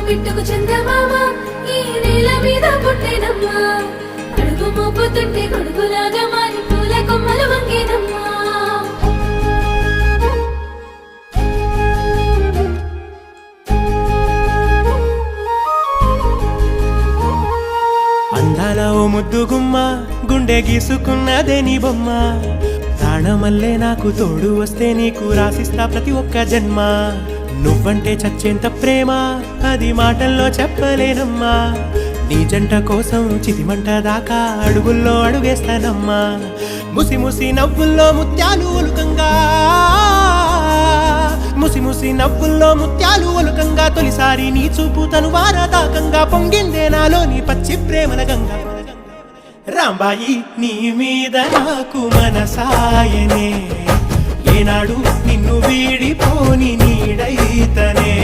బిట్టుకు చందమామ ఈ నేల మీద పుట్టేనమ్మా అడుగు మోపుతుంటే కొడుకులాగా మారి పూల కొమ్మలు వంగేనమ్మా అందాల ఓ ముద్దు గుమ్మ గుండె గీసుకున్నదే నీ బొమ్మ ప్రాణమల్లే నాకు తోడు వస్తే నీకు రాసిస్తా ప్రతి ఒక్క జన్మ నువ్వంటే చచ్చేంత ప్రేమ అది మాటల్లో చెప్పలేనమ్మా నీ జంట కోసం చితిమంట దాకా అడుగుల్లో అడుగేస్తానమ్మా ముసి ముసి నవ్వుల్లో ముత్యాలు ఒలుకంగా ముసి ముసి నవ్వుల్లో ముత్యాలు ఒలుకంగా తొలిసారి నీ చూపు తను వారదాకంగా పొంగిందే నాలో నీ పచ్చి ప్రేమల గంగా రాంబాయి నీ మీద నాకు మనసాయనే ఏనాడు నిన్ను వీడిపోని నీడైతనే